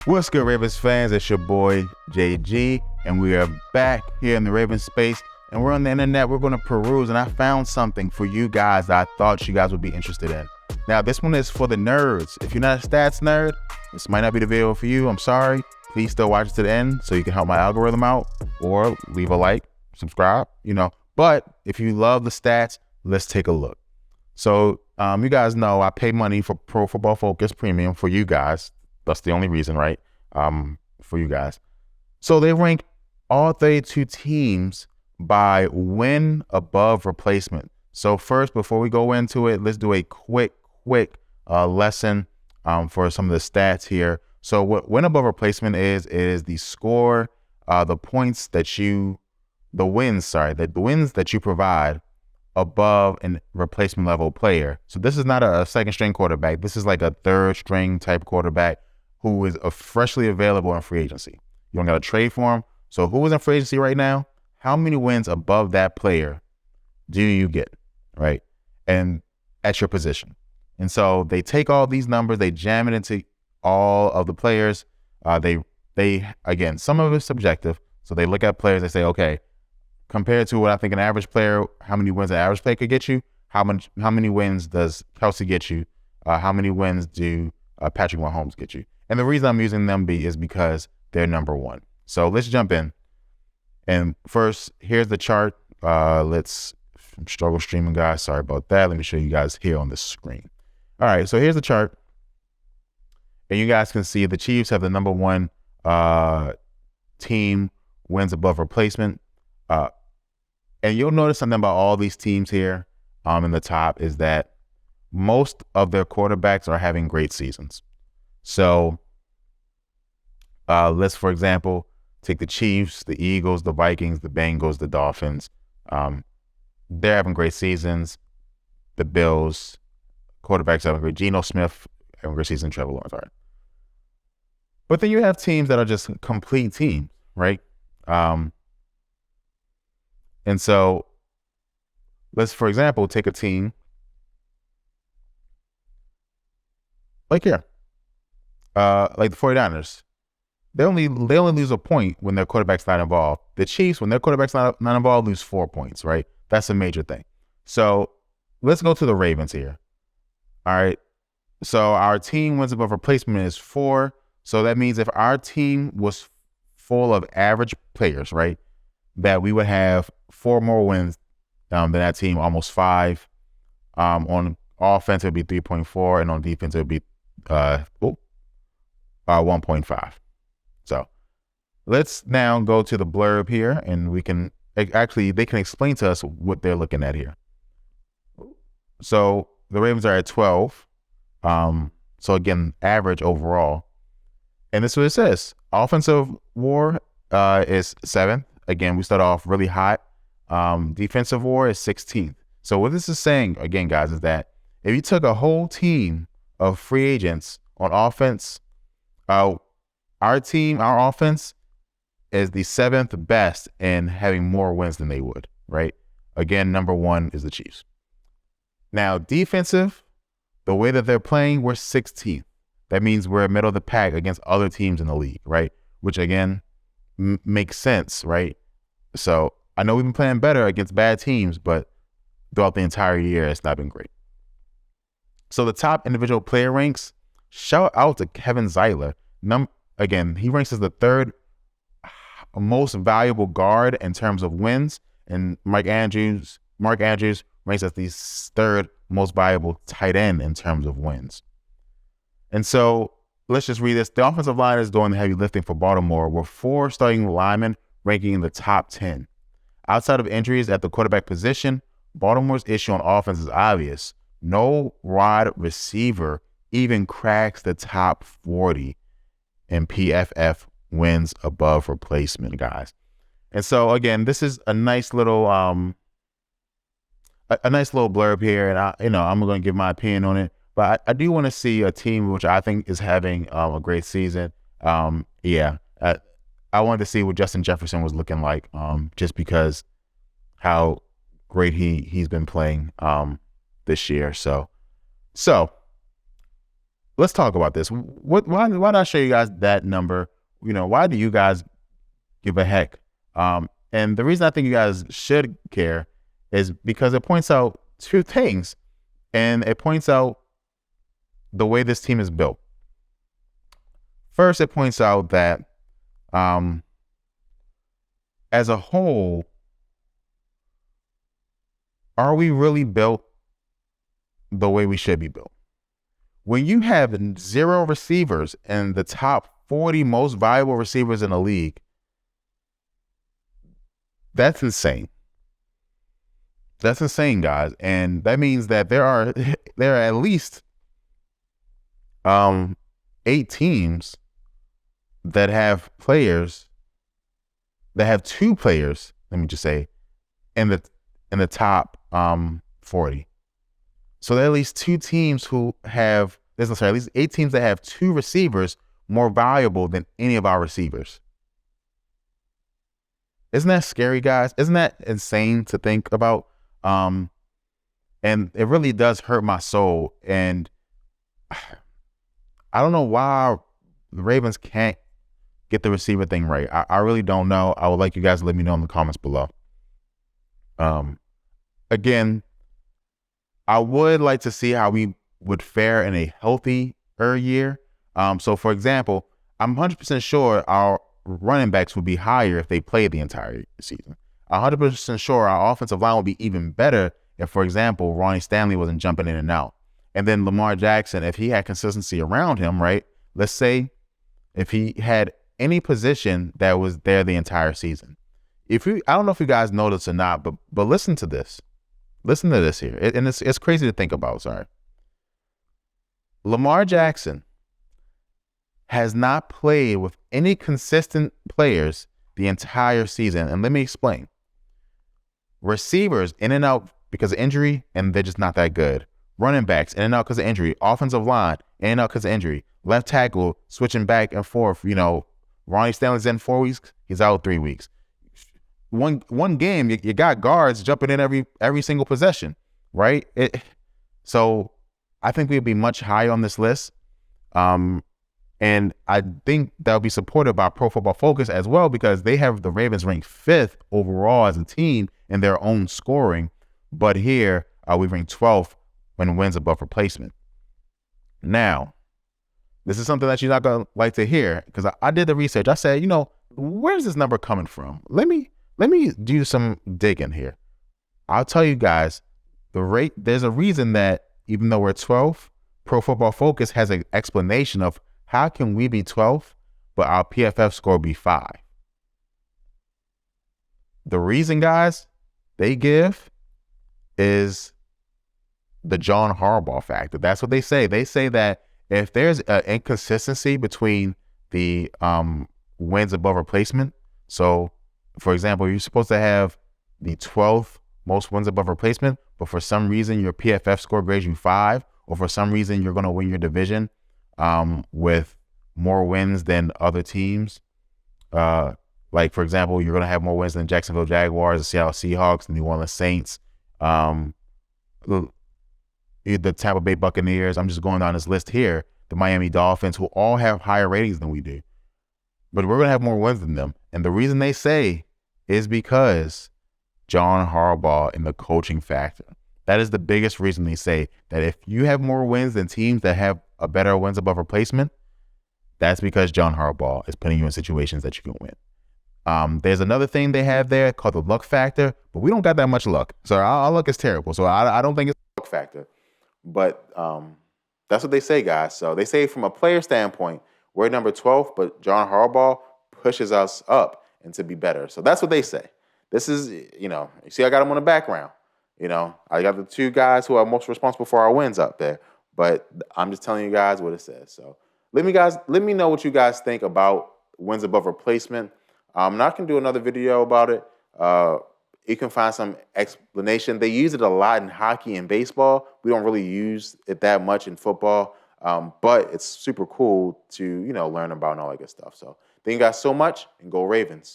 What's good, Ravens fans? It's your boy JG, and we are back here in the Ravens space, and we're on the internet. We're going to peruse, and I found something for you guys that I thought you guys would be interested in. Now, this one is for the nerds. If you're not a stats nerd, this might not be the video for you. I'm sorry. Please still watch it to the end so you can help my algorithm out, or leave a like, subscribe, But if you love the stats, let's take a look. So you guys know I pay money for Pro Football Focus Premium for you guys. That's the only reason, right? For you guys. So they rank all 32 teams by win above replacement. So first, before we go into it, let's do a quick lesson for some of the stats here. So what win above replacement is the score, the wins that you provide above a replacement level player. So this is not a second string quarterback. This is like a third string type quarterback who is freshly available in free agency. You don't got to trade for him. So who is in free agency right now? How many wins above that player do you get, right? And at your position. And so they take all these numbers, they jam it into all of the players. They again, some of it's subjective. So they look at players, they say, okay, compared to what I think an average player, how many wins an average player could get you? How many wins does Kelsey get you? How many wins do Patrick Mahomes get you? And the reason I'm using them is because they're number one. So let's jump in. And first, here's the chart. Let's struggle streaming, guys. Sorry about that. Let me show you guys here on the screen. All right, so here's the chart. And you guys can see the Chiefs have the number one team wins above replacement. And you'll notice something about all these teams here in the top is that most of their quarterbacks are having great seasons. So let's, for example, take the Chiefs, the Eagles, the Vikings, the Bengals, the Dolphins. They're having great seasons. The Bills, quarterbacks having great. Geno Smith having a great season. Trevor Lawrence. All right. But then you have teams that are just complete teams, right? And so let's, for example, take a team like here. Like the 49ers, they only lose a point when their quarterback's not involved. The Chiefs, when their quarterback's not involved, lose 4 points, right? That's a major thing. So let's go to the Ravens here. All right. So our team wins above replacement is 4. So that means if our team was full of average players, right, that we would have 4 more wins than that team, almost 5. On offense, it would be 3.4, and on defense, it would be 1.5. So let's now go to the blurb here, and they can explain to us what they're looking at here. So the Ravens are at 12. So again, average overall. And this is what it says. Offensive WAR is 7th. Again, we start off really hot. Defensive WAR is 16th. So what this is saying, again, guys, is that if you took a whole team of free agents on offense, our offense is the 7th best in having more wins than they would, right? Again, number 1 is the Chiefs. Now, defensive, the way that they're playing, we're 16th. That means we're middle of the pack against other teams in the league, right? Which, again, makes sense, right? So I know we've been playing better against bad teams, but throughout the entire year, it's not been great. So the top individual player ranks, shout out to Kevin Zeiler. Again, he ranks as the 3rd most valuable guard in terms of wins, and Mark Andrews ranks as the 3rd most valuable tight end in terms of wins. And so let's just read this. The offensive line is doing the heavy lifting for Baltimore, with 4 starting linemen ranking in the top 10. Outside of injuries at the quarterback position, Baltimore's issue on offense is obvious. No wide receiver even cracks the top 40 in PFF wins above replacement, guys. And so again, this is a nice little blurb here, and I'm going to give my opinion on it. But I do want to see a team which I think is having a great season. I wanted to see what Justin Jefferson was looking like, just because how great he's been playing this year. So let's talk about this. Why did I show you guys that number? Why do you guys give a heck? And the reason I think you guys should care is because it points out two things, and it points out the way this team is built. First, it points out that as a whole, are we really built the way we should be built? When you have 0 receivers and the top 40 most valuable receivers in the league, that's insane. That's insane, guys. And that means that there are at least 8 teams that have players that have 2 players, let me just say, in the top 40. So there are at least 2 teams who have, at least 8 teams that have 2 receivers more valuable than any of our receivers. Isn't that scary, guys? Isn't that insane to think about? And it really does hurt my soul. And I don't know why the Ravens can't get the receiver thing right. I really don't know. I would like you guys to let me know in the comments below. Again, I would like to see how we would fare in a healthier year. So, for example, I'm 100% sure our running backs would be higher if they played the entire season. 100% sure our offensive line would be even better if, for example, Ronnie Stanley wasn't jumping in and out. And then Lamar Jackson, if he had consistency around him, right? Let's say if he had any position that was there the entire season. I don't know if you guys know this or not, but listen to this. Listen to this here. And it's crazy to think about, sorry. Lamar Jackson has not played with any consistent players the entire season. And let me explain. Receivers in and out because of injury, and they're just not that good. Running backs in and out because of injury. Offensive line in and out because of injury. Left tackle switching back and forth. Ronnie Stanley's in 4 weeks. He's out 3 weeks. One game, you got guards jumping in every single possession, right? So I think we'd be much higher on this list. And I think that'll be supported by Pro Football Focus as well, because they have the Ravens ranked 5th overall as a team in their own scoring. But here, we ranked 12th when wins above replacement. Now, this is something that you're not going to like to hear, because I did the research. I said, where's this number coming from? Let me do some digging here. I'll tell you guys, there's a reason that even though we're 12th, Pro Football Focus has an explanation of how can we be 12th, but our PFF score be 5. The reason, guys, they give is the John Harbaugh factor. That's what they say. They say that if there's an inconsistency between the wins above replacement, so for example, you're supposed to have the 12th most wins above replacement, but for some reason your PFF score grades you 5, or for some reason you're going to win your division with more wins than other teams. Like, for example, you're going to have more wins than Jacksonville Jaguars, the Seattle Seahawks, the New Orleans Saints, the Tampa Bay Buccaneers. I'm just going down this list here. The Miami Dolphins, who all have higher ratings than we do. But we're going to have more wins than them. And the reason they say is because John Harbaugh and the coaching factor. That is the biggest reason they say that if you have more wins than teams that have a better wins above replacement, that's because John Harbaugh is putting you in situations that you can win. There's another thing they have there called the luck factor, but we don't got that much luck. So our luck is terrible. So I don't think it's a luck factor. But that's what they say, guys. So they say from a player standpoint, we're number 12, but John Harbaugh pushes us up and to be better. So that's what they say. This is, you see, I got them on the background. I got the 2 guys who are most responsible for our wins up there. But I'm just telling you guys what it says. So let me know what you guys think about wins above replacement. I'm not going to do another video about it. You can find some explanation. They use it a lot in hockey and baseball. We don't really use it that much in football. But it's super cool to, learn about and all that good stuff. So thank you guys so much, and go Ravens.